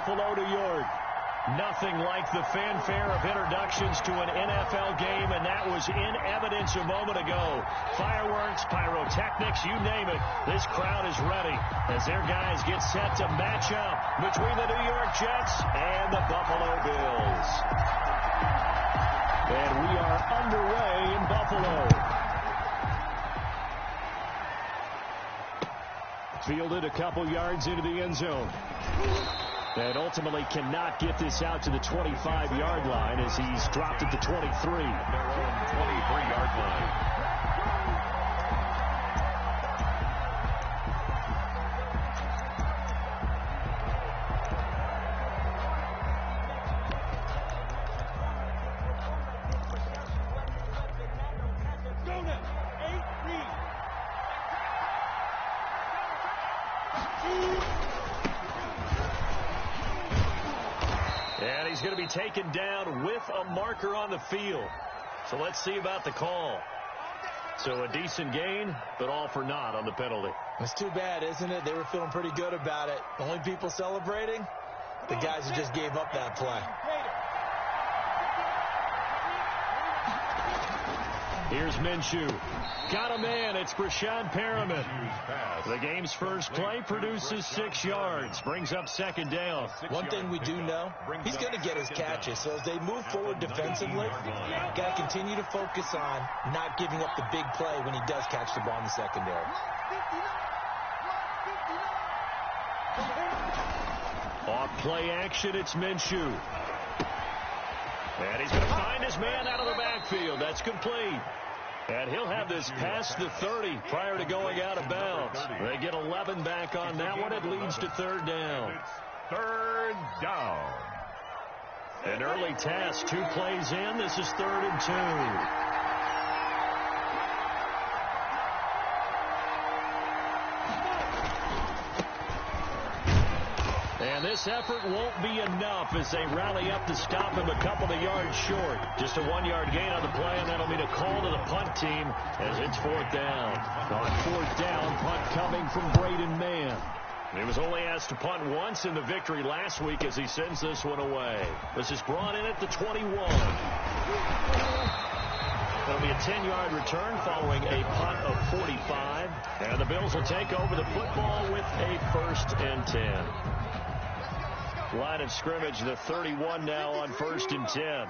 Buffalo, New York. Nothing like the fanfare of introductions to an NFL game, and that was in evidence a moment ago. Fireworks, pyrotechnics, you name it. This crowd is ready as their guys get set to match up between the New York Jets and the Buffalo Bills. And we are underway in Buffalo. Fielded a couple yards into the end zone. And ultimately cannot get this out to the 25-yard line as he's dropped at the 23. Their own 23-yard line. And he's going to be taken down with a marker on the field. So let's see about the call. So a decent gain, but all for naught on the penalty. It's too bad, isn't it? They were feeling pretty good about it. The only people celebrating, the guys who just gave up that play. Here's Minshew. Got a man. It's Brashad Perriman. The game's first play produces 6 yards. Brings up second down. One thing we do know, he's going to get his catches. So as they move forward defensively, got to continue to focus on not giving up the big play when he does catch the ball in the secondary. Off play action, it's Minshew. And he's going to find his man out of the backfield. That's complete. And he'll have this past the 30 prior to going out of bounds. They get 11 back on that one. It leads to third down. Third down. An early task. 2 plays in. This is 3rd and 2. This effort won't be enough as they rally up to stop him a couple of yards short. Just a 1-yard gain on the play, and that'll mean a call to the punt team as it's 4th down. On 4th down, punt coming from Braden Mann. He was only asked to punt once in the victory last week as he sends this one away. This is brought in at the 21. It'll be a 10-yard return following a punt of 45. And the Bills will take over the football with a 1st and 10. Line of scrimmage, the 31 now on 1st and 10.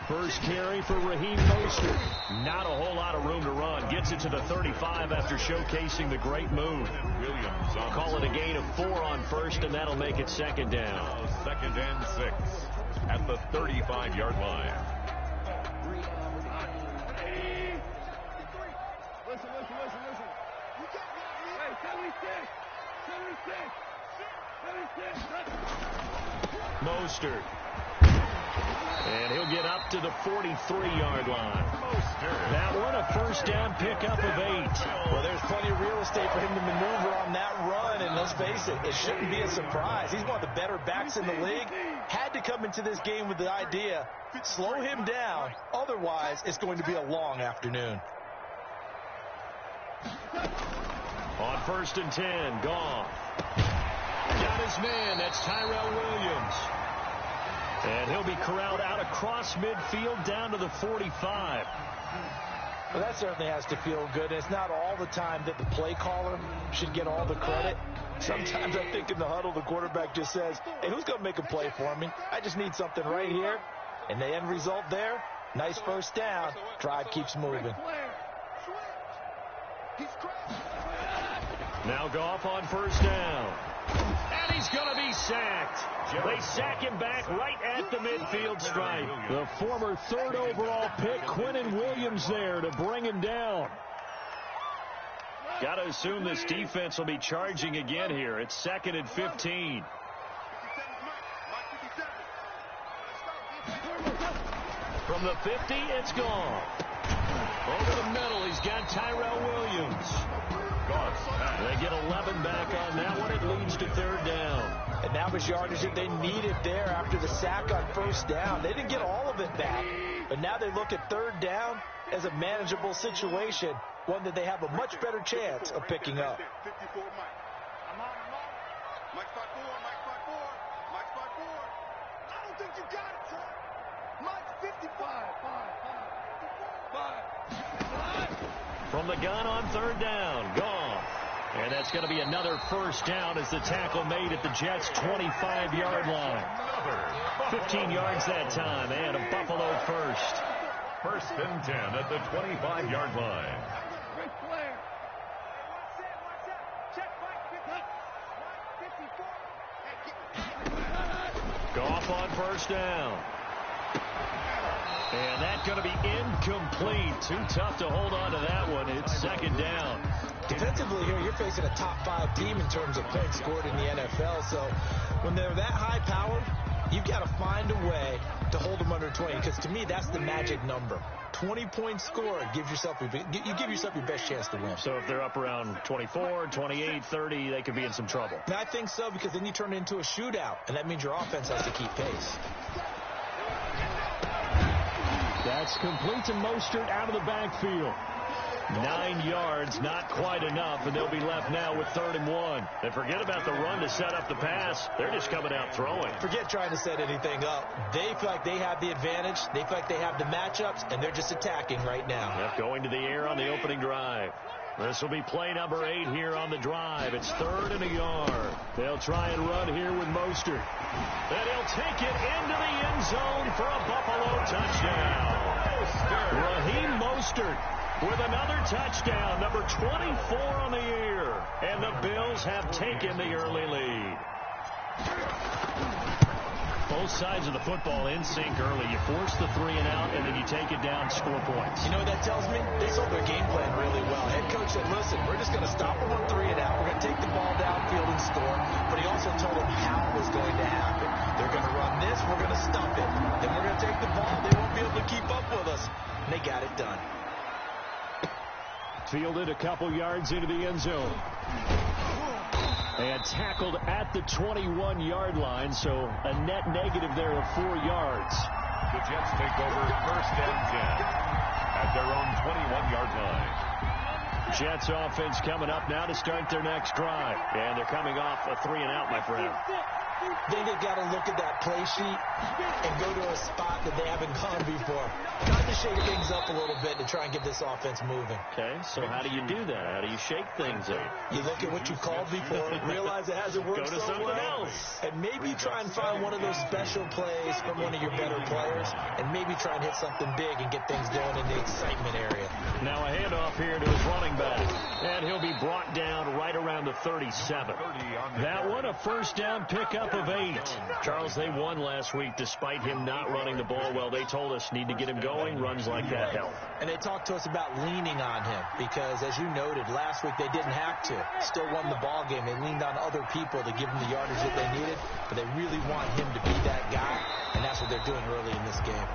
First carry for Raheem Mostert. Not a whole lot of room to run. Gets it to the 35 after showcasing the great move. Williams call it a gain of 4 on 1st, and that'll make it 2nd down. 2nd and 6 at the 35-yard line. Listen. Hey, 76. Mostert. And he'll get up to the 43-yard line. That one, a 1st down pickup of 8. Well, there's plenty of real estate for him to maneuver on that run, and let's face it, it shouldn't be a surprise. He's one of the better backs in the league. Had to come into this game with the idea, slow him down, otherwise it's going to be a long afternoon. On 1st and 10, Goff. Got his man. That's Tyrell Williams. And he'll be corralled out across midfield down to the 45. Well, that certainly has to feel good. It's not all the time that the play caller should get all the credit. Sometimes I think in the huddle, the quarterback just says, hey, who's going to make a play for me? I just need something right here. And the end result there, nice 1st down. Drive keeps moving. Now Goff on 1st down. And he's going to be sacked. They sack him back right at the midfield stripe. The former 3rd overall pick, Quinnen Williams, there to bring him down. Got to assume this defense will be charging again here. It's 2nd and 15. From the 50, it's gone. Over the middle, he's got Tyrell Williams. They get 11 back on that one. It leads to 3rd down. And that was yardage that they needed there after the sack on 1st down. They didn't get all of it back, but now they look at 3rd down as a manageable situation, one that they have a much better chance of picking up. Mike spot 4, Mike spot 4, Mike spot 4. I don't think you got it, son. Mike's 55. 5. From the gun on third down, gone. And that's going to be another first down as the tackle made at the Jets' 25-yard line. 15 yards that time, and a Buffalo first. First and 10 at the 25-yard line. Goff on first down. And that's going to be incomplete. Too tough to hold on to that one. It's second down. Defensively here, you're facing a top 5 team in terms of points scored in the NFL. So when they're that high-powered, you've got to find a way to hold them under 20. Because to me, that's the magic number. 20 points scored, you give yourself your best chance to win. So if they're up around 24, 28, 30, they could be in some trouble. And I think so, because then you turn it into a shootout, and that means your offense has to keep pace. That's complete to Mostert out of the backfield. 9 yards, not quite enough, and they'll be left now with 3rd and 1. And forget about the run to set up the pass. They're just coming out throwing. Forget trying to set anything up. They feel like they have the advantage. They feel like they have the matchups, and they're just attacking right now. Yep, going to the air on the opening drive. This will be play number 8 here on the drive. It's 3rd and a yard. They'll try and run here with Mostert. And he'll take it into the end zone for a Buffalo touchdown. Raheem Mostert with another touchdown, number 24 on the year. And the Bills have taken the early lead. Both sides of the football in sync early. You force the 3 and out, and then you take it down, score points. You know what that tells me? They sold their game plan really well. Head coach said, listen, we're just going to stop them on 3 and out. We're going to take the ball downfield and score. But he also told them how it was going to happen. They're going to run this. We're going to stuff it. Then we're going to take the ball. They won't be able to keep up with us. And they got it done. Fielded a couple yards into the end zone. And tackled at the 21-yard line, so a net negative there of 4 yards. The Jets take over first and 10 at their own 21-yard line. Jets offense coming up now to start their next drive. And they're coming off a 3 and out, my friend. Then they've got to look at that play sheet and go to a spot that they haven't gone before. Time to shake things up a little bit to try and get this offense moving. Okay, so how do you do that? How do you shake things up? You look at what you called before, realize it hasn't worked Go to so something well, else. and maybe try and find one of those special plays from one of your better players, and maybe try and hit something big and get things going in the excitement area. Now a handoff here to his running back, and he'll be brought down right around the 37. That one a first down pickup of 8. Charles, they won last week despite him not running the ball well. They told us need to get him going. Runs like that help. And they talked to us about leaning on him because, as you noted, last week they didn't have to. Still won the ball game. They leaned on other people to give them the yardage that they needed, but they really want him to be that guy, and that's what they're doing early in this game.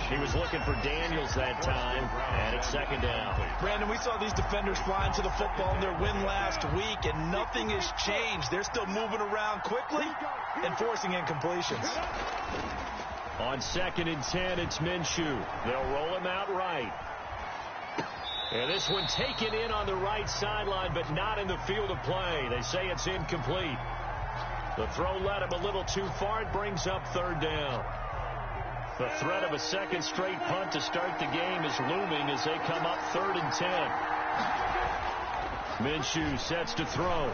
He was looking for Daniels that time, and it's second down. Brandon, we saw these defenders flying to the football in their win last week, and nothing has changed. They're still moving around quickly and forcing incompletions. On 2nd and 10, it's Minshew. They'll roll him out right. And this one taken in on the right sideline, but not in the field of play. They say it's incomplete. The throw led him a little too far. It brings up 3rd down. The threat of a second straight punt to start the game is looming as they come up 3rd and 10. Minshew sets to throw.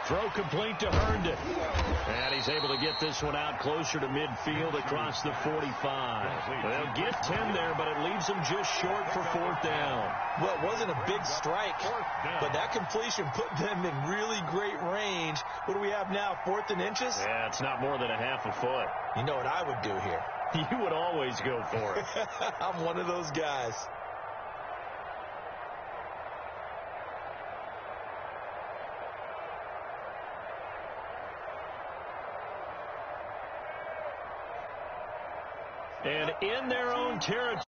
Throw complete to Herndon. And he's able to get this one out closer to midfield across the 45. They'll get 10 there, but it leaves them just short for 4th down. Well, it wasn't a big strike, but that completion put them in really great range. What do we have now, 4th and inches? Yeah, it's not more than a half a foot. You know what I would do here? You would always go for it. I'm one of those guys. And in their own territory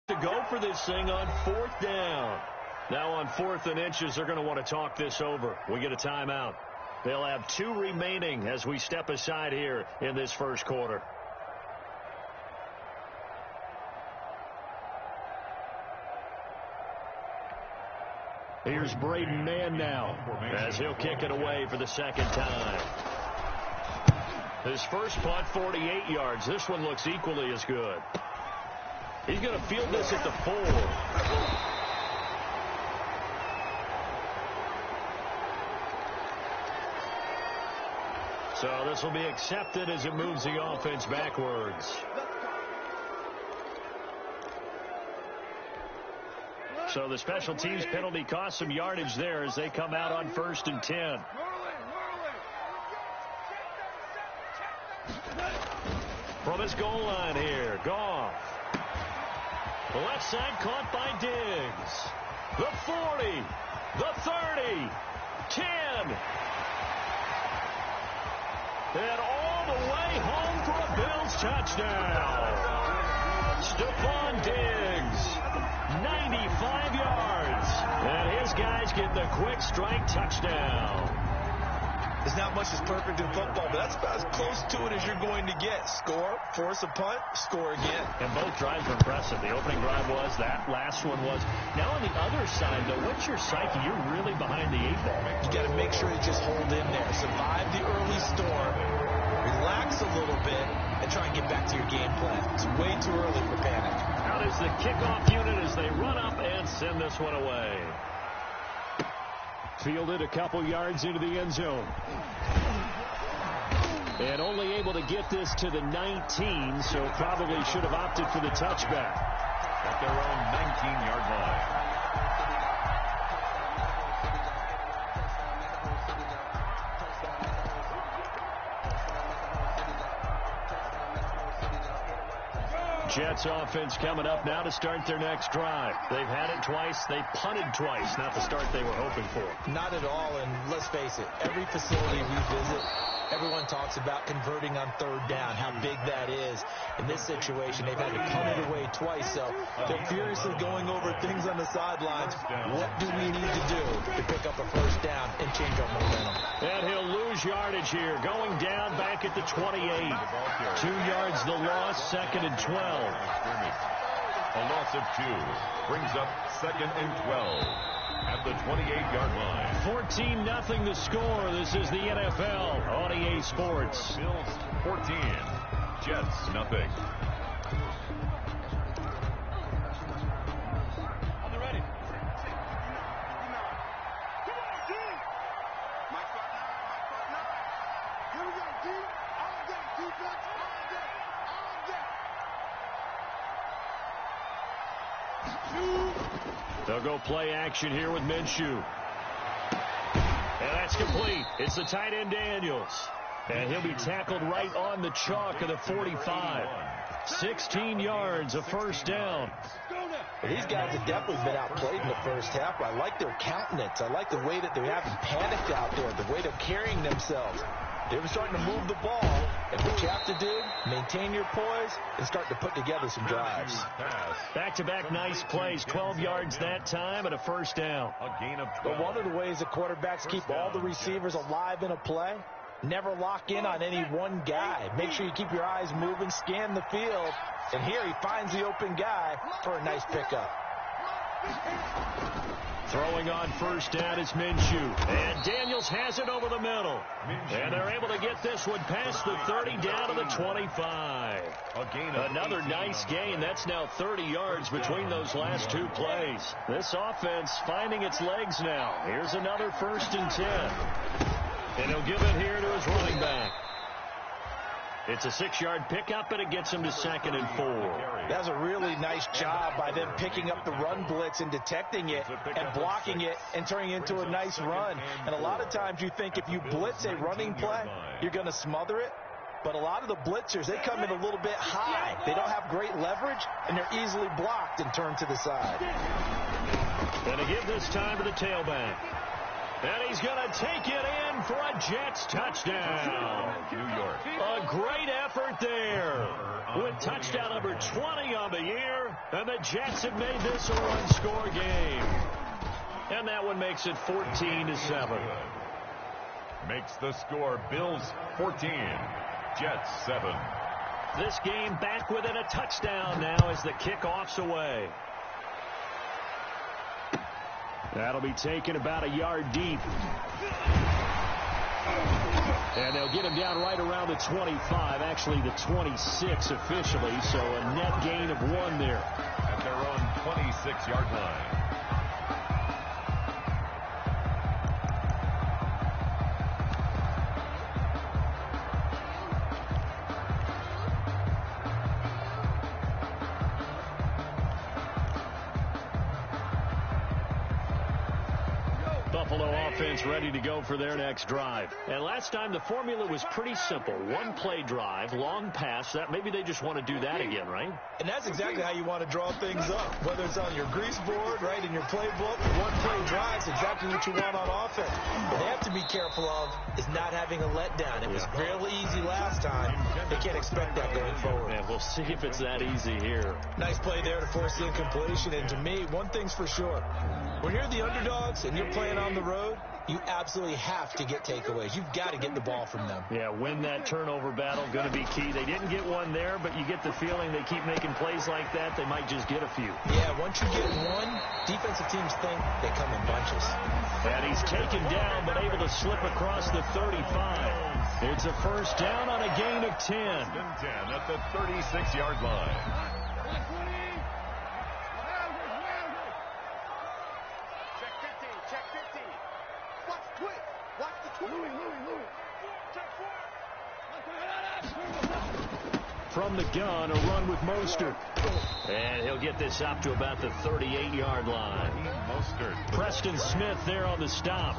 to go for this thing on 4th down. Now on 4th and inches, they're going to want to talk this over. We get a timeout. They'll have 2 remaining as we step aside here in this first quarter. Here's Braden Mann now as he'll kick it away for the second time. His first punt, 48 yards. This one looks equally as good. He's going to field this at the 4. So this will be accepted as it moves the offense backwards. So the special teams penalty cost some yardage there as they come out on 1st and 10. From his goal line here, Goff. The left side caught by Diggs. The 40, the 30, 10. And all the way home for a Bills touchdown. Stephon Diggs, 95 yards. And his guys get the quick strike touchdown. There's not much that's perfect in football, but that's about as close to it as you're going to get. Score, force a punt, score again. And both drives were impressive. The opening drive was, that last one was. Now on the other side, though, what's your psyche? You're really behind the 8 ball. You got to make sure you just hold in there. Survive the early storm, relax a little bit, and try and get back to your game plan. It's way too early for panic. Out is the kickoff unit as they run up and send this one away. Fielded a couple yards into the end zone. And only able to get this to the 19, so probably should have opted for the touchback. At their own 19-yard line. Jets offense coming up now to start their next drive. They've had it twice. They punted twice. Not the start they were hoping for. Not at all, and let's face it, every facility we visit, everyone talks about converting on 3rd down, how big that is. In this situation, they've had to punt it away twice, so they're furiously going over things on the sidelines. What do we need to do to pick up a 1st down and change our momentum? And he'll lose yardage here, going down back at the 28. 2 yards the loss, 2nd and 12. A loss of 2 brings up 2nd and 12 at the 28-yard line. 14-0 the score. This is the NFL on EA Sports. Bills 14, Jets nothing. On the ready. Come on, D. Mike spot 9. Here we go, D. All day, defense. All day. They'll go play action here with Minshew. And that's complete. It's the tight end Daniels. And he'll be tackled right on the chalk of the 45. 16 yards, a 1st down. Well, these guys have definitely been outplayed in the first half. I like their countenance. I like the way that they haven't panicked out there, the way they're carrying themselves. They were starting to move the ball, and what you have to do, maintain your poise and start to put together some drives. Back-to-back nice plays, 12 yards that time and a 1st down. A gain of 12. But one of the ways that quarterbacks keep all the receivers alive in a play, never lock in on any one guy. Make sure you keep your eyes moving, scan the field, and here he finds the open guy for a nice pickup. Throwing on 1st down is Minshew. And Daniels has it over the middle. And they're able to get this one past the 30 down to the 25. Another nice gain. That's now 30 yards between those last 2 plays. This offense finding its legs now. Here's another 1st and 10. And he'll give it here to his running back. It's a 6-yard pickup, and it gets him to 2nd and 4. That's a really nice job by them picking up the run blitz and detecting it and blocking it and turning it into a nice run. And a lot of times you think if you blitz a running play, you're going to smother it. But a lot of the blitzers, they come in a little bit high. They don't have great leverage, and they're easily blocked and turned to the side. And to give this time to the tailback. And he's going to take it in for a Jets touchdown. New York. A great effort there. With touchdown number 20 on the year. And the Jets have made this a one-score game. And that one makes it 14-7. Makes the score Bills 14, Jets 7. This game back within a touchdown now as the kickoff's away. That'll be taken about a yard deep. And they'll get him down right around the 25, actually the 26 officially, so a net gain of 1 there. At their own 26-yard line. Buffalo offense ready to go for their next drive. And last time the formula was pretty simple. One play drive, long pass. That maybe they just want to do that again, right? And that's exactly how you want to draw things up. Whether it's on your grease board, right, in your playbook, one play drive is exactly what you want on offense. What they have to be careful of is not having a letdown. It was real easy last time. They can't expect that going forward. And we'll see if it's that easy here. Nice play there to force the incompletion. And to me, one thing's for sure. When you're the underdogs and you're playing on the road, you absolutely have to get takeaways. You've got to get the ball from them. Yeah, win that turnover battle, going to be key. They didn't get one there, but you get the feeling they keep making plays like that, they might just get a few. Yeah, once you get one, defensive teams think they come in bunches. And he's taken down, but able to slip across the 35. It's a first down on a gain of 10. 10 at the 36-yard line. From the gun, a run with Mostert. And he'll get this up to about the 38-yard line. Mostert. Preston Smith there on the stop.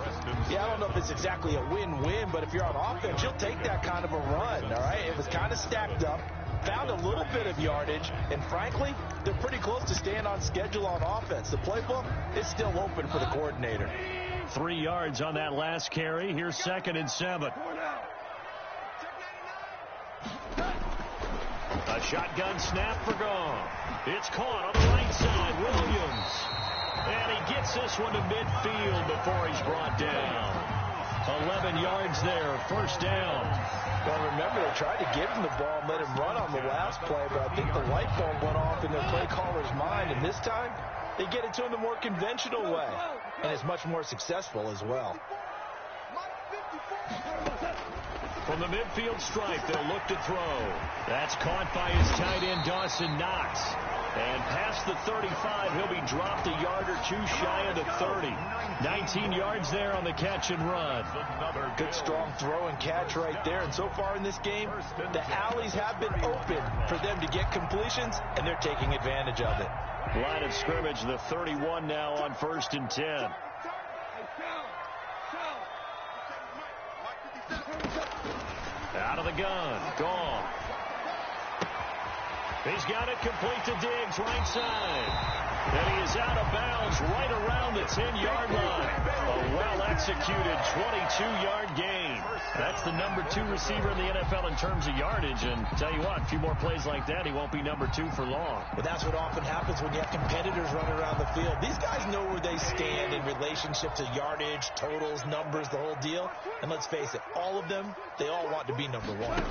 Yeah, I don't know if it's exactly a win-win, but if you're on offense, you'll take that kind of a run, all right? It was kind of stacked up, found a little bit of yardage, and frankly, they're pretty close to staying on schedule on offense. The playbook is still open for the coordinator. 3 yards on that last carry. Here's 2nd and 7. A shotgun snap for Gone. It's caught on the right side. Williams. And he gets this one to midfield before he's brought down. 11 yards there. First down. Well, remember, they tried to give him the ball and let him run on the last play, but I think the light bulb went off in their play caller's mind, and this time they get it to him the more conventional way, and it's much more successful as well. From the midfield stripe, they'll look to throw. That's caught by his tight end, Dawson Knox. And past the 35, he'll be dropped a yard or two shy of the 30. 19 yards there on the catch and run. Good strong throw and catch right there. And so far in this game, the alleys have been open for them to get completions, and they're taking advantage of it. Line of scrimmage, the 31 now on 1st and 10. Out of the gun. Gone. He's got it complete to Diggs, right side. And he is out of bounds right around the 10-yard line. A well-executed 22-yard gain. That's the number 2 receiver in the NFL in terms of yardage. And tell you what, a few more plays like that, he won't be number 2 for long. But that's what often happens when you have competitors running around the field. These guys know where they stand in relationship to yardage, totals, numbers, the whole deal. And let's face it, all of them, they all want to be number 1.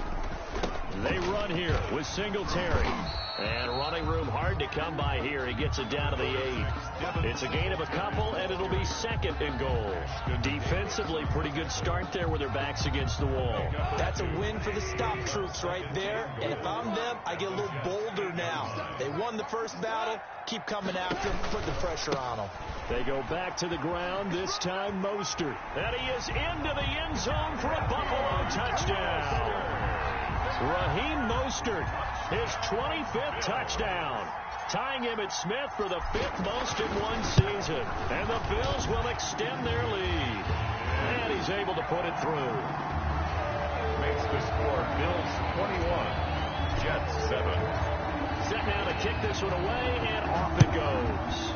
They run here with Singletary. And running room hard to come by here. He gets it down to the 8. It's a gain of a couple, and it'll be 2nd and goal. Defensively, pretty good start there with their backs against the wall. That's a win for the stop troops right there. And if I'm them, I get a little bolder now. They won the first battle. Keep coming after them. Put the pressure on them. They go back to the ground, this time Mostert. And he is into the end zone for a Buffalo touchdown. Raheem Mostert, his 25th touchdown, tying him at Smith for the 5th most in one season. And the Bills will extend their lead. And he's able to put it through. Makes the score Bills 21, Jets 7. Set now to kick this one away, and off it goes.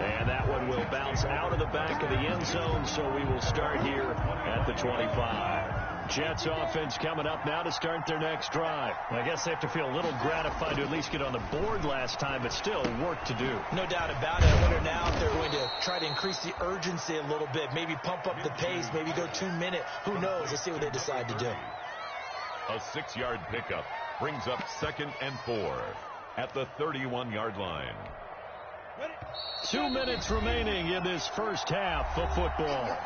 And that one will bounce out of the back of the end zone, so we will start here at the 25. Jets offense coming up now to start their next drive. I guess they have to feel a little gratified to at least get on the board last time, but still work to do. No doubt about it. I wonder now if they're going to try to increase the urgency a little bit, maybe pump up the pace, maybe go 2-minute. Who knows? Let's see what they decide to do. A 6-yard pickup brings up 2nd and 4. at the 31-yard line. 2 minutes remaining in this first half of football.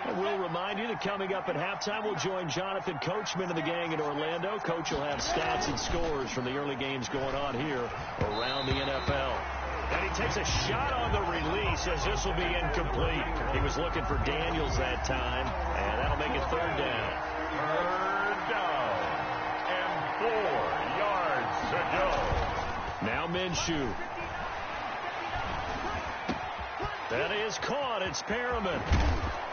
And we'll remind you that coming up at halftime, we'll join Jonathan Coachman and the gang in Orlando. Coach will have stats and scores from the early games going on here around the NFL. And he takes a shot on the release as this will be incomplete. He was looking for Daniels that time, and that'll make it third down. Third down and 4 yards to go. Now Minshew. That is caught. It's Perriman.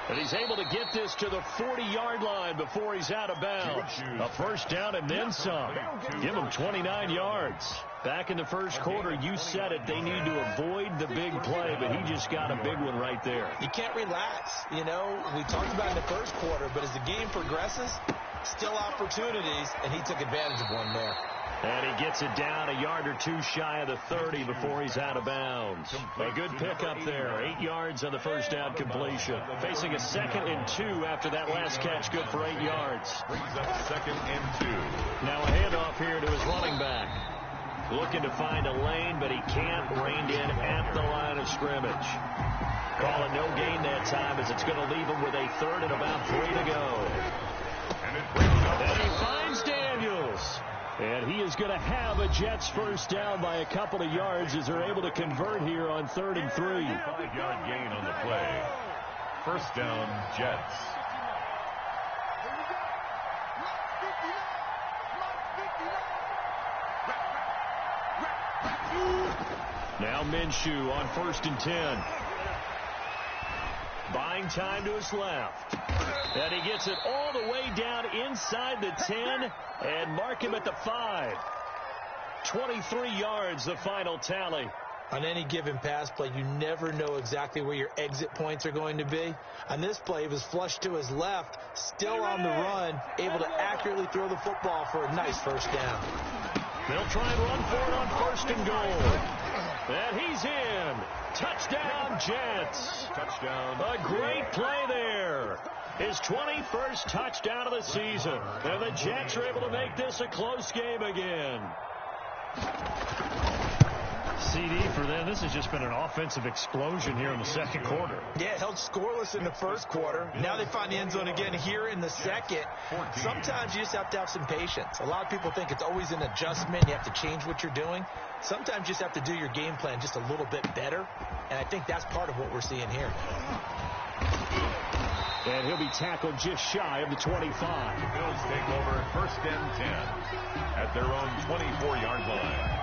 And he's able to get this to the 40-yard line before he's out of bounds. A first down and then some. Give him 29 yards. Back in the first quarter, you said it, they need to avoid the big play, but he just got a big one right there. You can't relax. You know, we talked about in the first quarter, but as the game progresses, still opportunities, and he took advantage of one there. And he gets it down a yard or two shy of the 30 before he's out of bounds. A good pickup there. 8 yards on the first down completion. Facing a 2nd and 2 after that last catch. Good for 8 yards. Brings up 2nd and 2. Now a handoff here to his running back. Looking to find a lane, but he can't. Reined in at the line of scrimmage. Call it no gain that time as it's going to leave him with a 3rd and about 3 to go. And he finds Daniels. And he is going to have a Jets first down by a couple of yards as they're able to convert here on 3rd and 3. 5-yard gain on the play. First down, Jets. Now Minshew on 1st and 10. Buying time to his left. And he gets it all the way down inside the 10 and mark him at the 5. 23 yards, the final tally. On any given pass play, you never know exactly where your exit points are going to be. On this play, he was flushed to his left, still on the run, able to accurately throw the football for a nice first down. They'll try and run for it on 1st and goal. And he's in. Touchdown, Jets. Touchdown. A great play there. His 21st touchdown of the season. And the Jets are able to make this a close game again. CD for them. This has just been an offensive explosion here in the second quarter. Yeah, held scoreless in the first quarter. Now they find the end zone again here in the second. Sometimes you just have to have some patience. A lot of people think it's always an adjustment. You have to change what you're doing. Sometimes you just have to do your game plan just a little bit better. And I think that's part of what we're seeing here. And he'll be tackled just shy of the 25. The Bills take over 1st and 10 at their own 24-yard line.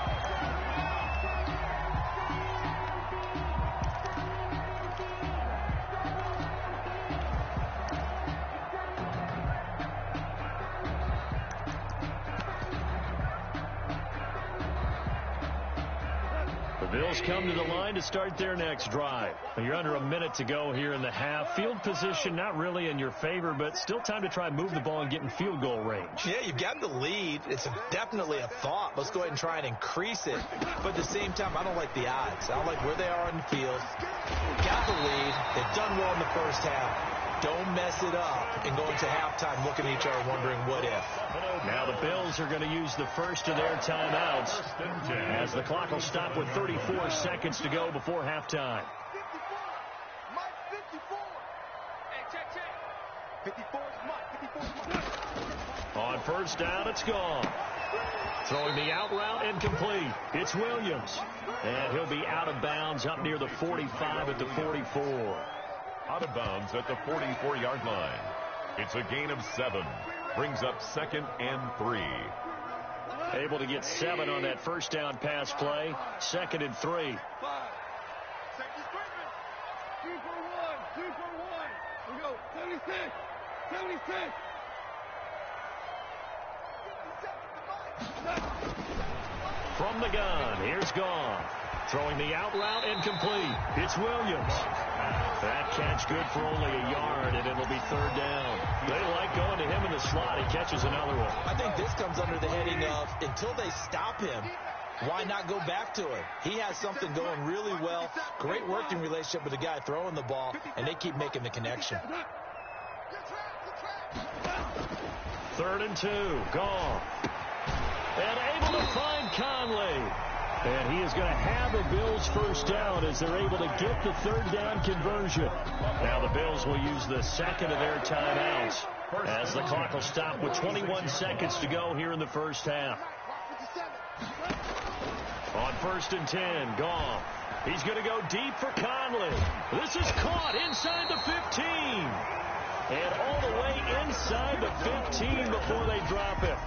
Bills come to the line to start their next drive. You're under a minute to go here in the half. Field position not really in your favor, but still time to try and move the ball and get in field goal range. Yeah, you've got the lead. It's definitely a thought. Let's go ahead and try and increase it. But at the same time, I don't like the odds. I don't like where they are on the field. Got the lead. They've done well in the first half. Don't mess it up and go into halftime looking at each other wondering what if. Now the Bills are going to use the first of their timeouts as the clock will stop with 34 seconds to go before halftime. 54 is Mike. On first down, it's gone. Throwing the out route incomplete. It's Williams. And he'll be out of bounds up near the 45 at the 44. Out of bounds at the 44-yard line. It's a gain of 7. Brings up 2nd and 3. Able to get 7 on that first down pass play. 2nd and 3. 2 for 1. 2 for 1. We go. 76. 76. From the gun, here's Gone. Throwing the out route incomplete. It's Williams. That catch good for only a yard, and it'll be 3rd down. They like going to him in the slot. He catches another one. I think this comes under the heading of until they stop him, why not go back to him? He has something going really well. Great working relationship with the guy throwing the ball, and they keep making the connection. 3rd and 2. Gone. And able to find Conley. And he is going to have the Bills first down as they're able to get the 3rd down conversion. Now the Bills will use the second of their timeouts as the clock will stop with 21 seconds to go here in the first half. On 1st and 10, Goff. He's going to go deep for Conley. This is caught inside the 15. And all the way inside the 15 before they drop it.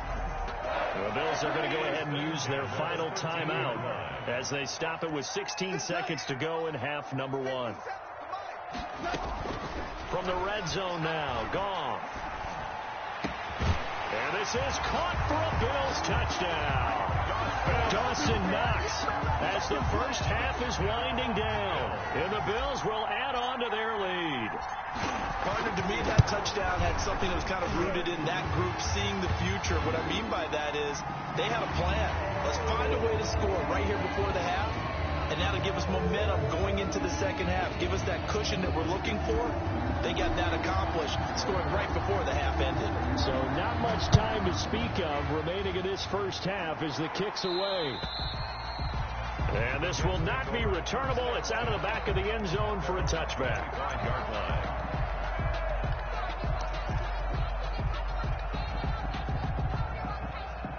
The Bills are going to go ahead and use their final timeout as they stop it with 16 seconds to go in half number 1. From the red zone now, Goff. And this is caught for a Bills touchdown. Dawson Knox as the first half is winding down. And the Bills will add on to their lead. Partner, to me, that touchdown had something that was kind of rooted in that group seeing the future. What I mean by that is they had a plan. Let's find a way to score right here before the half, and that'll give us momentum going into the second half. Give us that cushion that we're looking for. They got that accomplished, scoring right before the half ended. So not much time to speak of remaining in this first half as the kick's away. And this will not be returnable. It's out of the back of the end zone for a touchback. 9-yard line.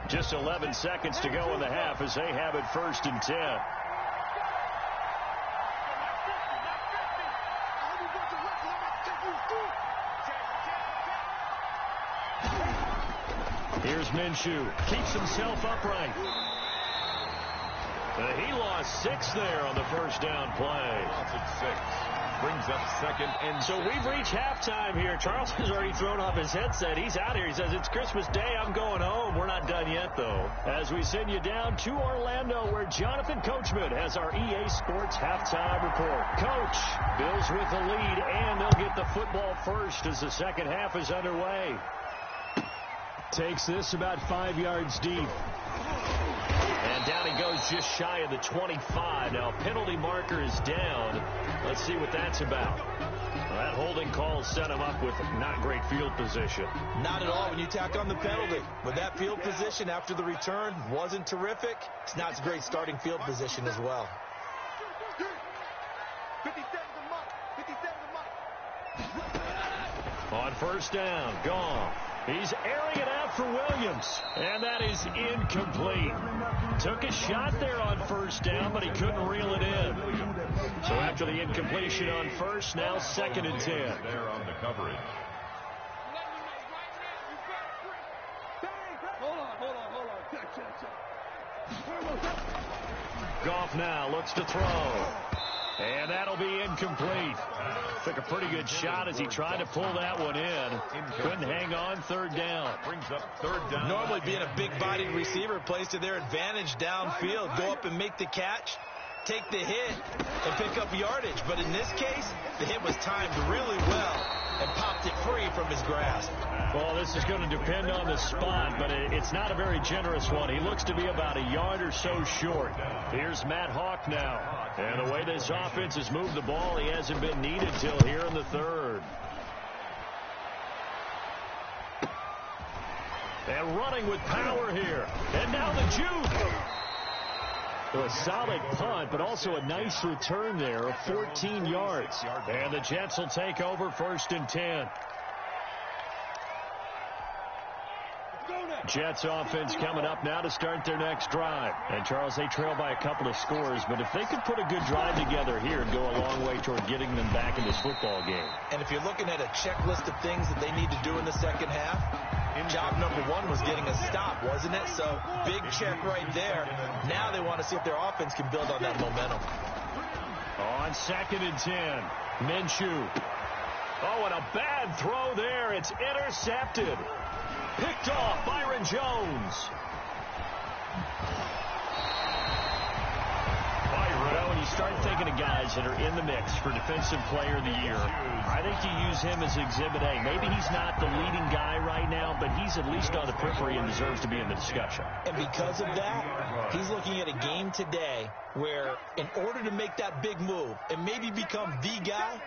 Just 11 seconds to go in the half as they have it 1st and 10. Here's Minshew. Keeps himself upright. He lost 6 there on the first down play. Loss of 6. Brings up 2nd and 6. So we've reached halftime here. Charles has already thrown off his headset. He's out here. He says, it's Christmas Day. I'm going home. We're not done yet, though. As we send you down to Orlando, where Jonathan Coachman has our EA Sports halftime report. Coach, Bills with the lead, and they'll get the football first as the second half is underway. Takes this about 5 yards deep. And down he goes just shy of the 25. Now, penalty marker is down. Let's see what that's about. Well, that holding call set him up with not great field position. Not at all when you tack on the penalty. With that field position after the return wasn't terrific. It's not a great starting field position as well. 57's a mark. 57's a mark. On 1st down, gone. He's airing it out for Williams, and that is incomplete. Took a shot there on 1st down, but he couldn't reel it in. So after the incompletion on 1st, now 2nd and 10. There on the coverage. Goff now looks to throw. And that'll be incomplete. Took a pretty good shot as he tried to pull that one in. Couldn't hang on 3rd down. Brings up 3rd down. Normally being a big-bodied receiver plays to their advantage downfield. Go up and make the catch, take the hit, and pick up yardage. But in this case, the hit was timed really well and popped it free from his grasp. Well, this is going to depend on the spot, but it's not a very generous one. He looks to be about a yard or so short. Here's Matt Hawk now. And the way this offense has moved the ball, he hasn't been needed till here in the 3rd. And running with power here. And now the juke. A solid punt, but also a nice return there of 14 yards. And the Jets will take over 1st and 10. Jets offense coming up now to start their next drive. And, Charles, they trail by a couple of scores, but if they could put a good drive together here, it'd go a long way toward getting them back in this football game. And if you're looking at a checklist of things that they need to do in the second half, job number 1 was getting a stop, wasn't it? So, big check right there. Now they want to see if their offense can build on that momentum. On 2nd and 10, Minshew. Oh, and a bad throw there. It's intercepted. Picked off Byron Jones. Well, when you start thinking of guys that are in the mix for Defensive Player of the Year, I think you use him as Exhibit A. Maybe he's not the leading guy right now, but he's at least on the periphery and deserves to be in the discussion. And because of that, he's looking at a game today where in order to make that big move and maybe become the guy,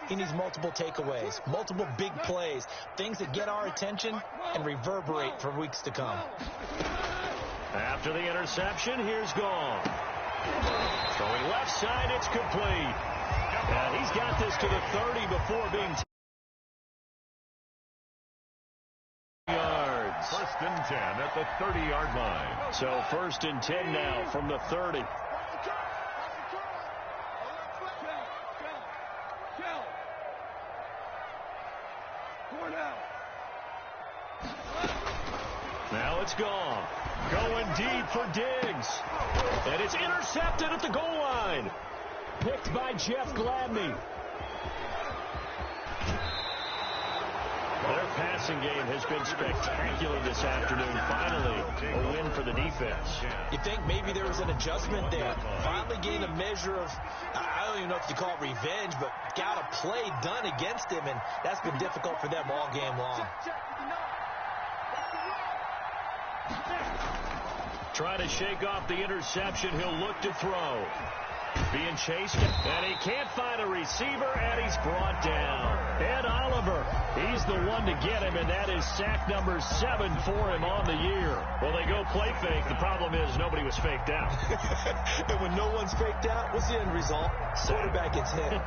He needs multiple takeaways, multiple big plays, things that get our attention and reverberate for weeks to come. After the interception, here's Goff. Throwing left side, it's complete. And he's got this to the 30 before being yards. First and 10 at the 30-yard line. So first and 10 now from the 30. Now it's gone. Going deep for Diggs. And it's intercepted at the goal line. Picked by Jeff Gladney. Their passing game has been spectacular this afternoon. Finally, a win for the defense. You think maybe there was an adjustment there. Finally gained a measure of, I don't even know if you call it revenge, but got a play done against him, and that's been difficult for them all game long. Trying to shake off the interception. He'll look to throw. Being chased, and he can't find a receiver, and he's brought down. Ed Oliver, he's the one to get him, and that is sack number 7 for him on the year. Well, they go play fake. The problem is nobody was faked out. And when no one's faked out, what's the end result? Quarterback gets hit.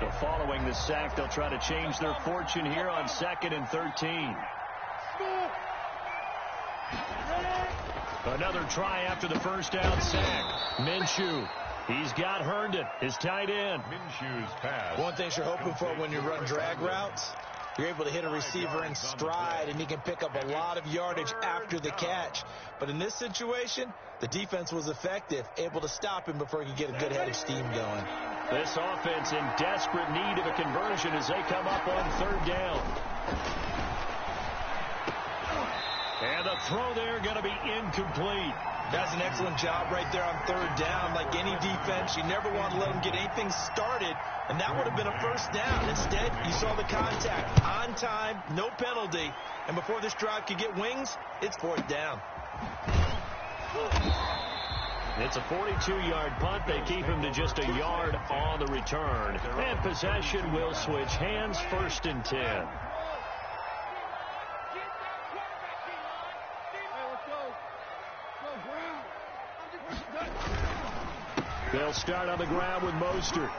So following the sack, they'll try to change their fortune here on 2nd and 13. Another try after the first down sack. Minshew, he's got Herndon, his tight end. Minshew's pass. One thing you're hoping for when you run drag routes, you're able to hit a receiver in stride, and he can pick up a lot of yardage after the catch. But in this situation, the defense was effective, able to stop him before he could get a good head of steam going. This offense in desperate need of a conversion as they come up on 3rd down. And the throw there going to be incomplete. That's an excellent job right there on 3rd down. Like any defense, you never want to let them get anything started, and that would have been a first down. Instead, you saw the contact on time, no penalty, and before this drive could get wings, it's 4th down. It's a 42-yard punt. They keep him to just a yard on the return. And possession will switch hands, 1st and 10. They'll start on the ground with Mostert.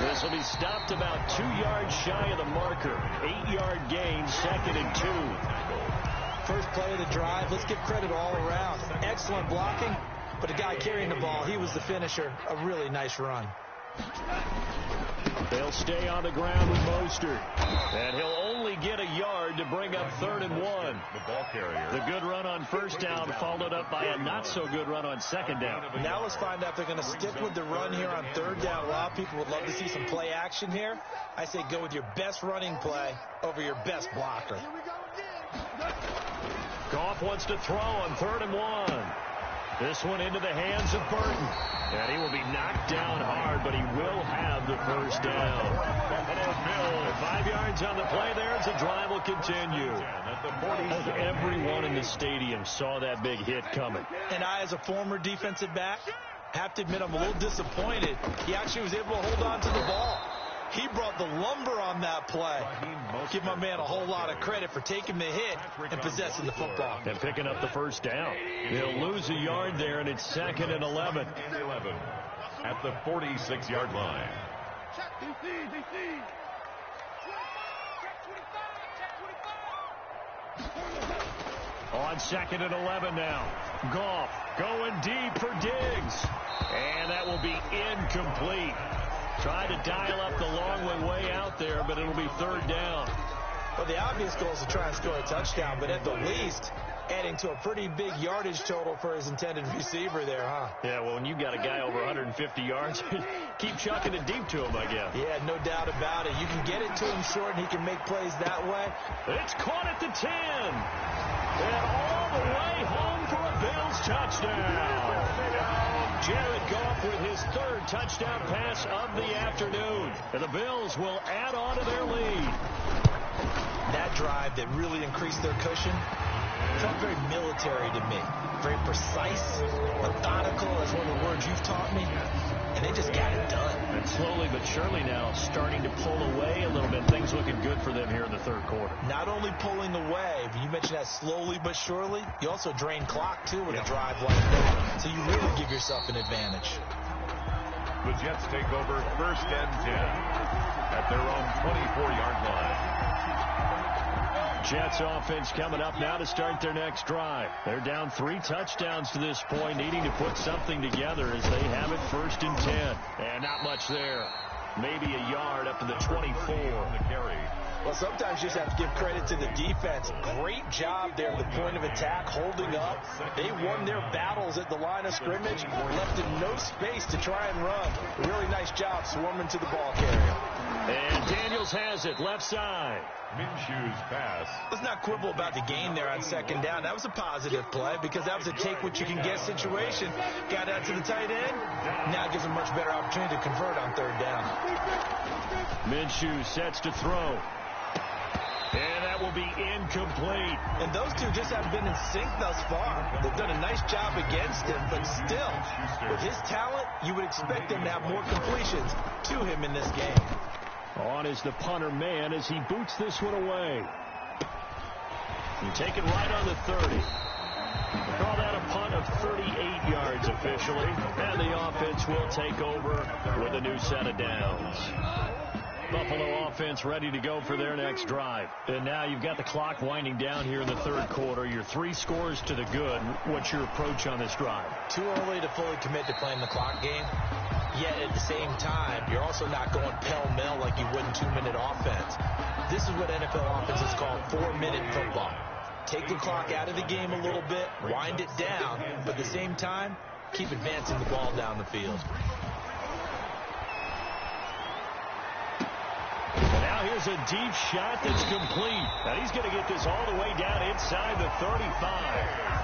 This will be stopped about 2 yards shy of the marker. 8-yard gain, 2nd and 2. First play of the drive. Let's give credit all around. Excellent blocking, but the guy carrying the ball, he was the finisher. A really nice run. They'll stay on the ground with Mostert. And he'll only get a yard to bring up 3rd and 1. The ball carrier. The good run on 1st down followed up by a not-so-good run on 2nd down. Now let's find out if they're going to stick with the run here on 3rd down. A lot of people would love to see some play action here. I say go with your best running play over your best blocker. Goff wants to throw on 3rd and 1. This one into the hands of Burton. And he will be knocked down hard, but he will have the first down. 5 yards on the play there as the drive will continue. Everyone in the stadium saw that big hit coming. And I, as a former defensive back, have to admit I'm a little disappointed. He actually was able to hold on to the ball. He brought the lumber on that play. Give my man a whole lot of credit for taking the hit and possessing the football. And picking up the first down. They'll lose a yard there, and it's 2nd and 11. At the 46-yard line. On 2nd and 11 now. Goff going deep for Diggs. And that will be incomplete. Tried to dial up the long way out there, but it'll be 3rd down. Well, the obvious goal is to try and score a touchdown, but at the least, adding to a pretty big yardage total for his intended receiver there, huh? Yeah, well, when you got a guy over 150 yards, keep chucking it deep to him, I guess. Yeah, no doubt about it. You can get it to him short, and he can make plays that way. It's caught at the 10. And all the way home for a Bills touchdown. Jared Goff with his 3rd touchdown pass of the afternoon. And the Bills will add on to their lead. That drive that really increased their cushion, Felt very military to me. Very precise, methodical, is one of the words you've taught me. And they just got it done. And slowly but surely now starting to pull away a little bit. Things looking good for them here in the third quarter. Not only pulling away, but you mentioned that slowly but surely. You also drain clock, too, with a drive like that. So you really give yourself an advantage. The Jets take over 1st and 10 at their own 24-yard line. Jets offense coming up now to start their next drive. They're down 3 touchdowns to this point, needing to put something together as they have it 1st and 10. And not much there. Maybe a yard up to the 24 on the carry. Well, sometimes you just have to give credit to the defense. Great job there at the point of attack, holding up. They won their battles at the line of scrimmage, left in no space to try and run. A really nice job swarming to the ball carrier. And Daniels has it, left side. Minshew's pass. Let's not quibble about the gain there on 2nd down. That was a positive play because that was a take-what-you-can-get situation. Got out to the tight end. Now it gives them a much better opportunity to convert on 3rd down. Minshew sets to throw. And that will be incomplete. And those two just haven't been in sync thus far. They've done a nice job against him, but still, with his talent, you would expect them to have more completions to him in this game. On is the punter man as he boots this one away. And take it right on the 30. We'll call that a punt of 38 yards officially. And the offense will take over with a new set of downs. Buffalo offense ready to go for their next drive. And now you've got the clock winding down here in the 3rd quarter. You're 3 scores to the good. What's your approach on this drive? Too early to fully commit to playing the clock game. Yet at the same time, you're also not going pell-mell like you would in 2-minute offense. This is what NFL offenses call 4-minute football. Take the clock out of the game a little bit, wind it down, but at the same time, keep advancing the ball down the field. Now here's a deep shot that's complete. Now he's going to get this all the way down inside the 35.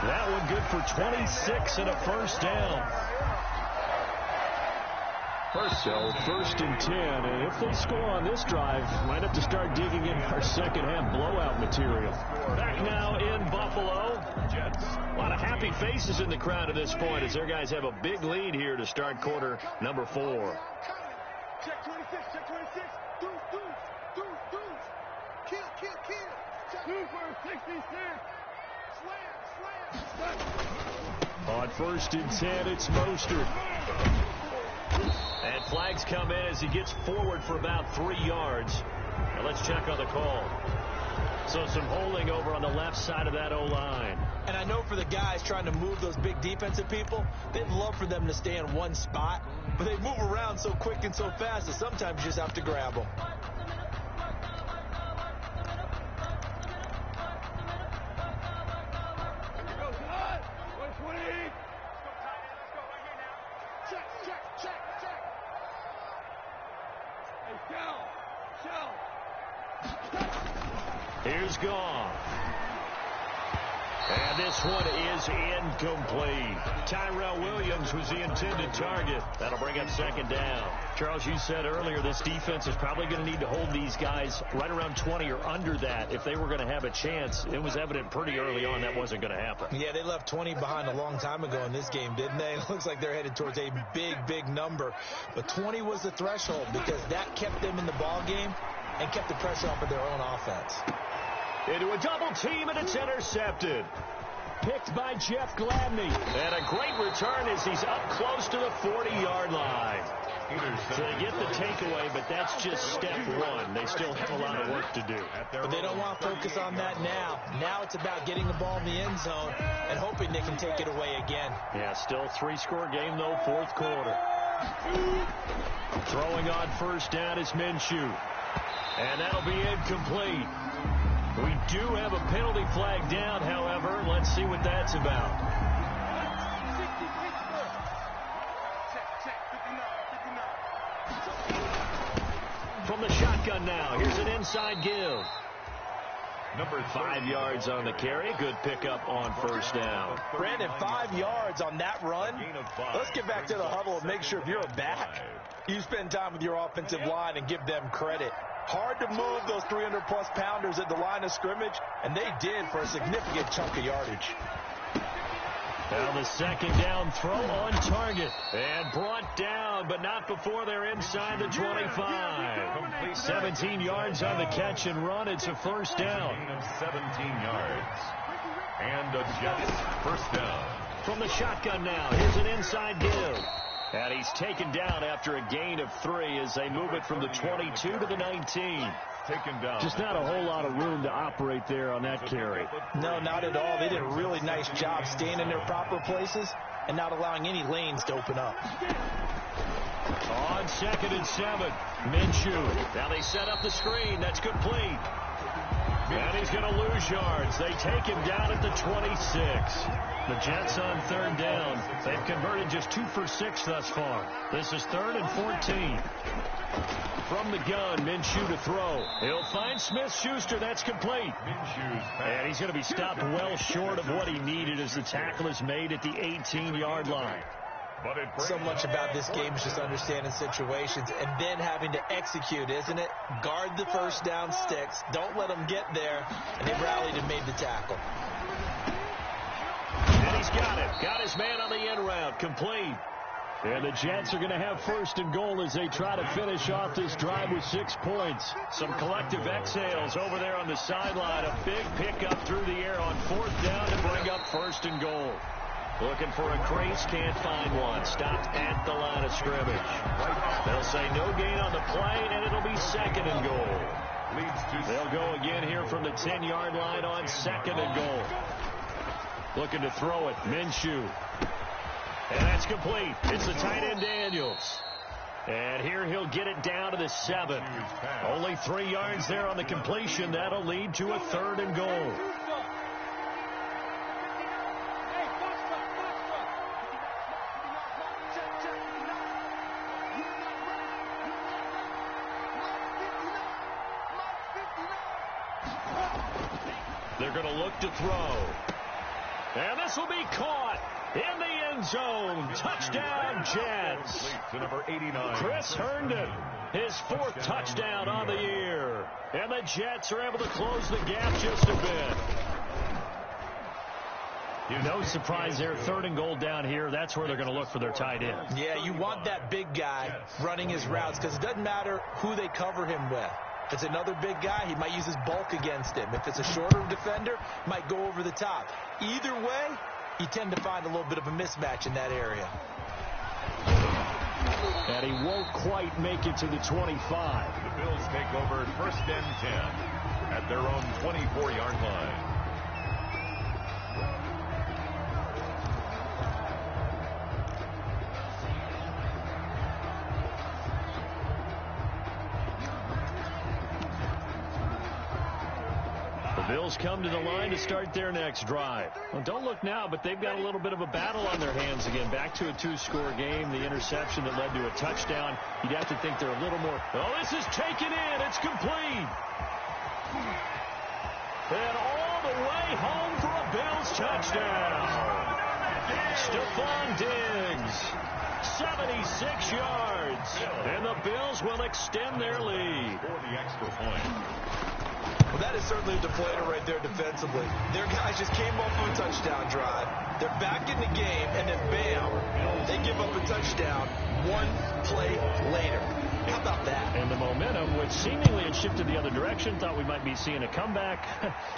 That one good for 26 and a 1st down. So 1st and 10, and if they score on this drive, might have to start digging in our second-half blowout material. Back now in Buffalo. Jets. A lot of happy faces in the crowd at this point as their guys have a big lead here to start quarter number 4. Check 26, check 26. Deuce, deuce, deuce, deuce. Kill, kill, kill. Check 2 for 66. Slam, slam. On 1st and 10, it's Mostert. And flags come in as he gets forward for about 3 yards. Now let's check on the call. So some holding over on the left side of that O-line. And I know for the guys trying to move those big defensive people, they'd love for them to stay in one spot. But they move around so quick and so fast that sometimes you just have to grab them. Here's gone. And this one is incomplete. Tyrell Williams was the intended target. That'll bring up 2nd down. Charles, you said earlier this defense is probably going to need to hold these guys right around 20 or under that if they were going to have a chance. It was evident pretty early on that wasn't going to happen. Yeah, they left 20 behind a long time ago in this game, didn't they? It looks like they're headed towards a big, big number. But 20 was the threshold because that kept them in the ball game and kept the pressure off of their own offense. Into a double team, and it's intercepted. Picked by Jeff Gladney. And a great return as he's up close to the 40-yard line. So they get the takeaway, but that's just step 1. They still have a lot of work to do. But they don't want to focus on that now. Now it's about getting the ball in the end zone and hoping they can take it away again. Yeah, still 3-score game, though, 4th quarter. Throwing on 1st down is Minshew. And that'll be incomplete. We do have a penalty flag down, however. Let's see what that's about. From the shotgun now, here's an inside give. Number 5 yards on the carry. Good pickup on 1st down. Brandon, 5 yards on that run. Let's get back to the huddle and make sure if you're a back, you spend time with your offensive line and give them credit. Hard to move those 300-plus pounders at the line of scrimmage, and they did for a significant chunk of yardage. Now the second down throw on target. And brought down, but not before they're inside the 25. 17 yards on the catch and run. It's a first down. 17 yards. And the Jets first down. From the shotgun now, here's an inside give. And he's taken down after a gain of 3 as they move it from the 22 to the 19. Taken down. Just not a whole lot of room to operate there on that carry. No, not at all. They did a really nice job staying in their proper places and not allowing any lanes to open up. On 2nd and 7, Minshew. Now they set up the screen. That's complete. And he's going to lose yards. They take him down at the 26. The Jets on 3rd down. They've converted just 2 for 6 thus far. This is 3rd and 14. From the gun, Minshew to throw. He'll find Smith-Schuster. That's complete. And he's going to be stopped well short of what he needed as the tackle is made at the 18-yard line. So much about this game is just understanding situations and then having to execute, isn't it? Guard the first down sticks. Don't let them get there. And they rallied and made the tackle. And he's got it. Got his man on the end route. Complete. And the Jets are going to have 1st and goal as they try to finish off this drive with 6 points. Some collective exhales over there on the sideline. A big pickup through the air on 4th down to bring up 1st and goal. Looking for a crease, can't find one. Stopped at the line of scrimmage. They'll say no gain on the play, and it'll be 2nd and goal. They'll go again here from the 10-yard line on 2nd and goal. Looking to throw it, Minshew. And that's complete. It's the tight end, Daniels. And here he'll get it down to the 7. Only 3 yards there on the completion. That'll lead to a 3rd and goal. They're going to look to throw. And this will be caught in the end zone. Touchdown, Jets. To number 89. Chris Herndon, his 4th touchdown on the year. And the Jets are able to close the gap just a bit. No surprise there. 3rd and goal down here. That's where they're going to look for their tight end. Yeah, you want that big guy running his routes because it doesn't matter who they cover him with. If it's another big guy, he might use his bulk against him. If it's a shorter defender, might go over the top. Either way, you tend to find a little bit of a mismatch in that area. And he won't quite make it to the 25. The Bills take over 1st and 10 at their own 24-yard line. Bills come to the line to start their next drive. Well, don't look now, but they've got a little bit of a battle on their hands again. Back to a 2-score game. The interception that led to a touchdown. You'd have to think they're a little more. Oh, this is taken in. It's complete. And all the way home for a Bills touchdown. Stephon Diggs, 76 yards. And the Bills will extend their lead. For the extra point. Well, that is certainly a deflator right there defensively. Their guys just came off of a touchdown drive. They're back in the game, and then bam, they give up a touchdown 1 play later. How about that? And the momentum, which seemingly had shifted the other direction, thought we might be seeing a comeback.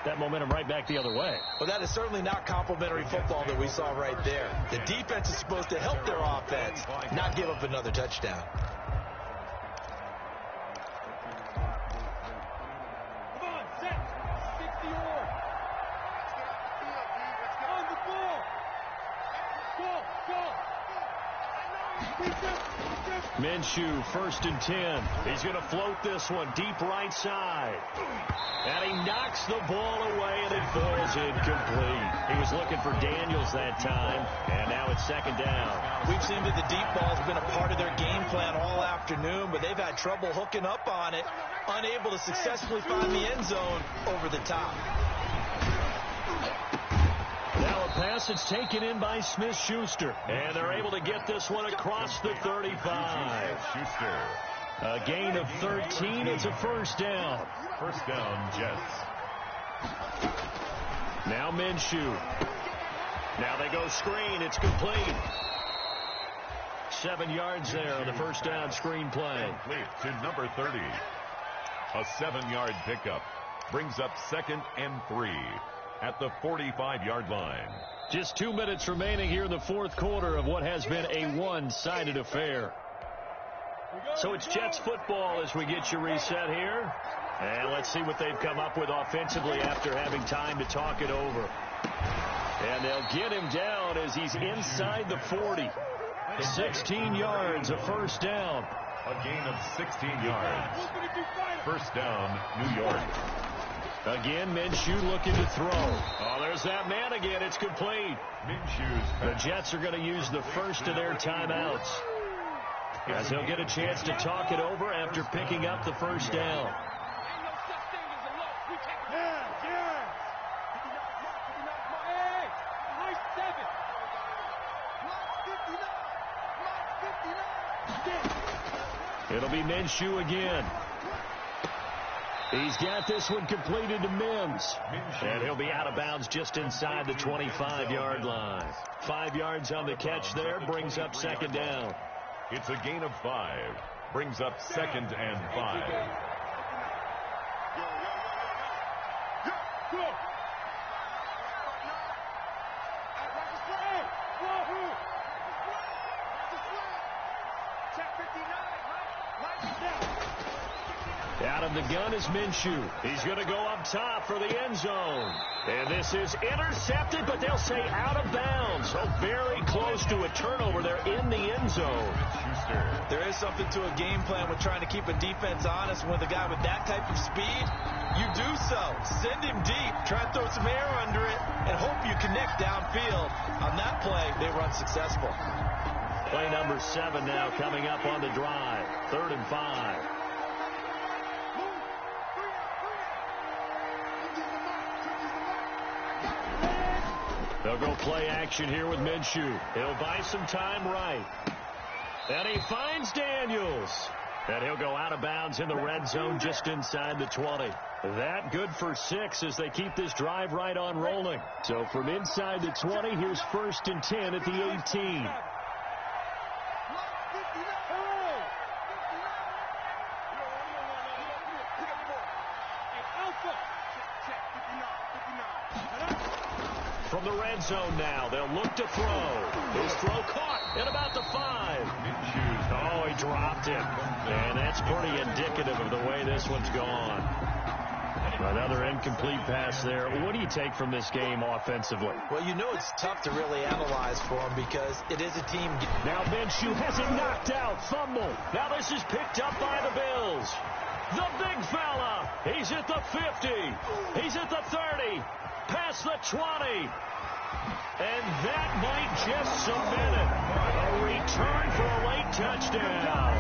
That momentum right back the other way. Well, that is certainly not complimentary football that we saw right there. The defense is supposed to help their offense, not give up another touchdown. Minshew, 1st and 10. He's going to float this one deep right side. And he knocks the ball away, and it falls incomplete. He was looking for Daniels that time, and now it's 2nd down. We've seen that the deep ball has been a part of their game plan all afternoon, but they've had trouble hooking up on it, unable to successfully find the end zone over the top. Now a pass that's taken in by Smith-Schuster. And they're able to get this one across the 35. Schuster. A gain of 13. It's a first down. First down, Jets. Now Minshew. Now they go screen. It's complete. 7 yards there on the first down screen play. Complete to number 30. A 7-yard pickup brings up 2nd and 3 at the 45-yard line. Just 2 minutes remaining here in the fourth quarter of what has been a one-sided affair. So it's Jets football as we get you reset here. And let's see what they've come up with offensively after having time to talk it over. And they'll get him down as he's inside the 40. 16 yards, a first down. A gain of 16 yards. First down, New York. Again, Minshew looking to throw. Oh, there's that man again. It's complete. The Jets are going to use the first of their timeouts, as they'll get a chance to talk it over after picking up the first down. It'll be Minshew again. He's got this one completed to Mims. And he'll be out of bounds just inside the 25-yard line. 5 yards on the catch there, brings up second down. It's a gain of 5. Brings up 2nd and 5. Out of the gun is Minshew. He's going to go up top for the end zone. And this is intercepted, but they'll say out of bounds. So very close to a turnover there in the end zone. There is something to a game plan with trying to keep a defense honest. With a guy with that type of speed, you do so. Send him deep. Try to throw some air under it and hope you connect downfield. On that play, they run successful. Play number 7 now coming up on the drive. 3rd and 5. They'll go play action here with Minshew. He'll buy some time right. And he finds Daniels. And he'll go out of bounds in the red zone just inside the 20. That good for 6 as they keep this drive right on rolling. So from inside the 20, here's 1st and 10 at the 18. From the red zone now, they'll look to throw. His throw caught at about the 5. Oh, he dropped it. And that's pretty indicative of the way this one's gone. Another incomplete pass there. What do you take from this game offensively? Well, you know it's tough to really analyze for him because it is a team. Now Minshew has it knocked out. Fumble. Now this is picked up by the Bills. The big fella. He's at the 50. He's at the 30. Past the 20. And that might just cement it. A return for a late touchdown.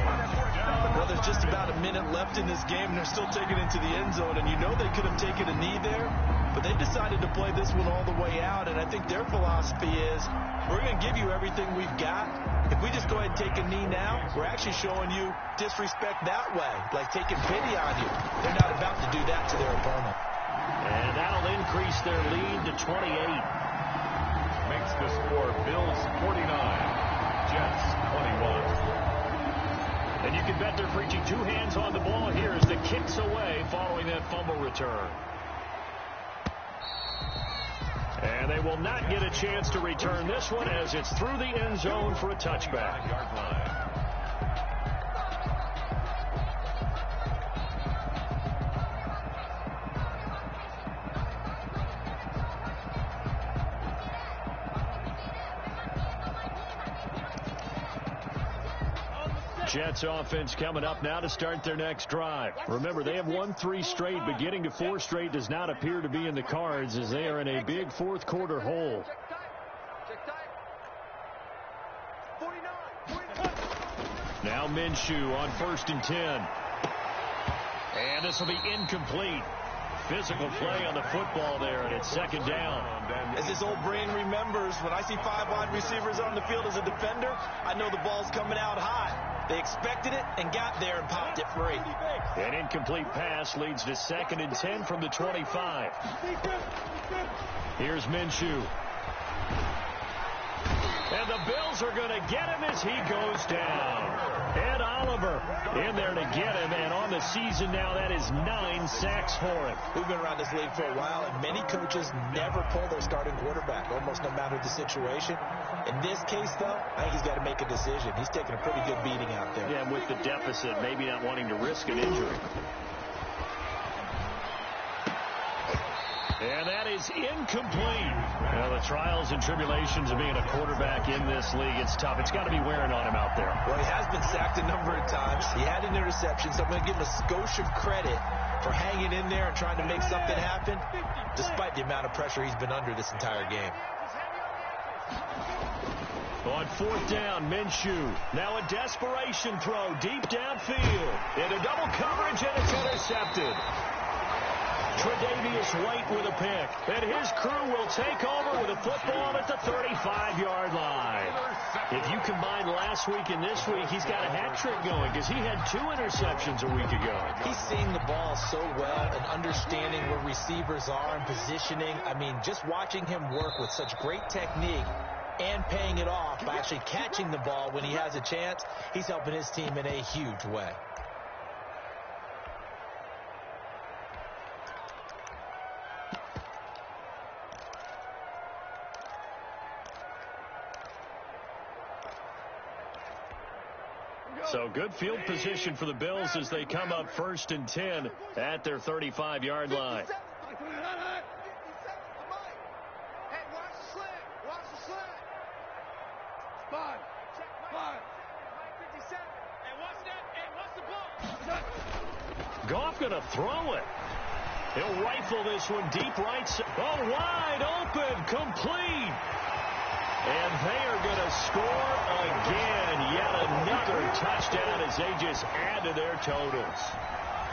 Well, there's just about a minute left in this game, and they're still taking it to the end zone. And you know they could have taken a knee there, but they decided to play this one all the way out. And I think their philosophy is, we're going to give you everything we've got. If we just go ahead and take a knee now, we're actually showing you disrespect that way, like taking pity on you. They're not about to do that to their opponent. And that'll increase their lead to 28. Makes the score Bills 49, Jets 21. And you can bet they're preaching 2 hands on the ball here as the kick's away following that fumble return. And they will not get a chance to return this one as it's through the end zone for a touchback. Yard line. Jets offense coming up now to start their next drive. Remember, they have won 3 straight, but getting to 4 straight does not appear to be in the cards as they are in a big fourth quarter hole. Now Minshew on 1st and 10. And this will be incomplete. Physical play on the football there, and it's 2nd down. As his old brain remembers, when I see 5 wide receivers on the field as a defender, I know the ball's coming out high. They expected it and got there and popped it free. An incomplete pass leads to 2nd and 10 from the 25. Here's Minshew. And the Bills are going to get him as he goes down. Ed Oliver in there to get him, and on the season now, that is 9 sacks for him. We've been around this league for a while, and many coaches never pull their starting quarterback, almost no matter the situation. In this case, though, I think he's got to make a decision. He's taking a pretty good beating out there. Yeah, with the deficit, maybe not wanting to risk an injury. And that is incomplete. Well, the trials and tribulations of being a quarterback in this league, it's tough. It's got to be wearing on him out there. Well, he has been sacked a number of times. He had an interception, so I'm going to give him a skosh of credit for hanging in there and trying to make something happen, despite the amount of pressure he's been under this entire game. On 4th down, Minshew. Now a desperation throw deep downfield. Into double coverage, and it's intercepted. Tre'Davious White with a pick. And his crew will take over with a football at the 35-yard line. If you combine last week and this week, he's got a hat trick going because he had 2 interceptions a week ago. He's seeing the ball so well and understanding where receivers are and positioning. I mean, just watching him work with such great technique and paying it off by actually catching the ball when he has a chance, he's helping his team in a huge way. So good field position for the Bills as they come up 1st and 10 at their 35-yard line. Goff going to throw it. He'll rifle this one deep right side. Oh, wide open, complete. And they are going to score again. Yet another touchdown as they just add to their totals.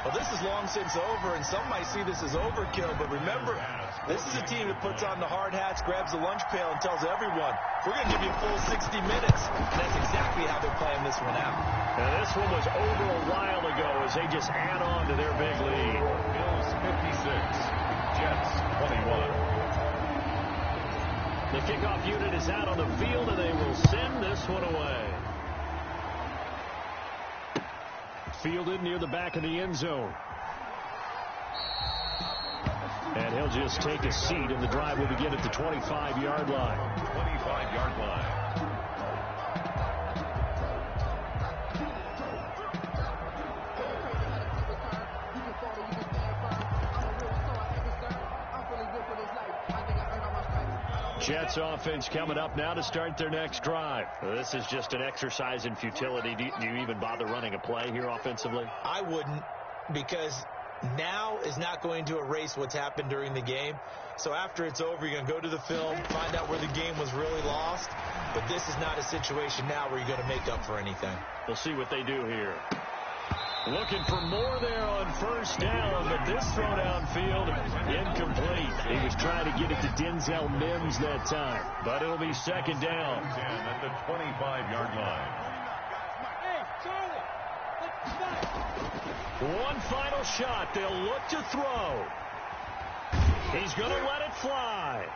Well, this is long since over, and some might see this as overkill. But remember, this is a team that puts on the hard hats, grabs the lunch pail, and tells everyone, we're going to give you a full 60 minutes. And that's exactly how they're playing this one out. And this one was over a while ago as they just add on to their big lead. Bills 56, Jets 21. The kickoff unit is out on the field, and they will send this one away. Fielded near the back of the end zone. And he'll just take a seat, and the drive will begin at the 25-yard line. 25-yard line. Jets offense coming up now to start their next drive. This is just an exercise in futility. Do you even bother running a play here offensively? I wouldn't, because now is not going to erase what's happened during the game. So after it's over, you're going to go to the film, find out where the game was really lost. But this is not a situation now where you're going to make up for anything. We'll see what they do here. Looking for more there on 1st down, but this throw downfield incomplete. He was trying to get it to Denzel Mims that time, but it'll be 2nd down. 10 at the 25-yard line. One final shot. They'll look to throw. He's going to let it fly.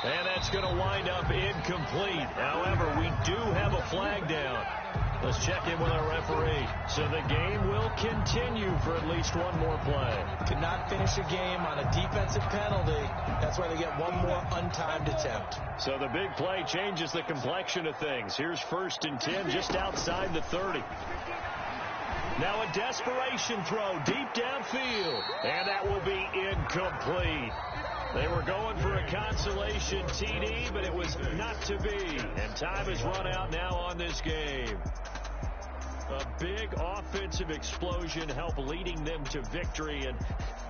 And that's going to wind up incomplete. However, we do have a flag down. Let's check in with our referee. So the game will continue for at least one more play. Cannot finish a game on a defensive penalty. That's why they get one more untimed attempt. So the big play changes the complexion of things. Here's 1st and 10 just outside the 30. Now a desperation throw deep downfield. And that will be incomplete. They were going for a consolation TD, but it was not to be. And time has run out now on this game. A big offensive explosion helped leading them to victory. And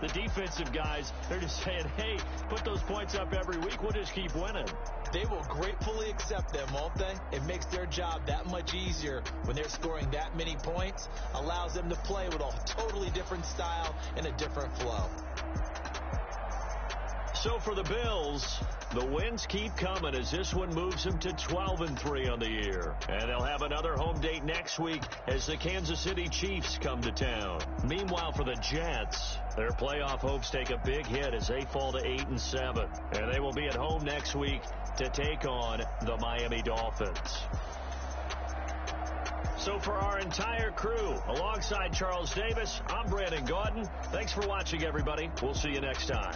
the defensive guys, they're just saying, hey, put those points up every week. We'll just keep winning. They will gratefully accept them, won't they? It makes their job that much easier when they're scoring that many points. Allows them to play with a totally different style and a different flow. So for the Bills, the wins keep coming as this one moves them to 12-3 on the year. And they'll have another home date next week as the Kansas City Chiefs come to town. Meanwhile, for the Jets, their playoff hopes take a big hit as they fall to 8-7. And they will be at home next week to take on the Miami Dolphins. So for our entire crew, alongside Charles Davis, I'm Brandon Gaudin. Thanks for watching, everybody. We'll see you next time.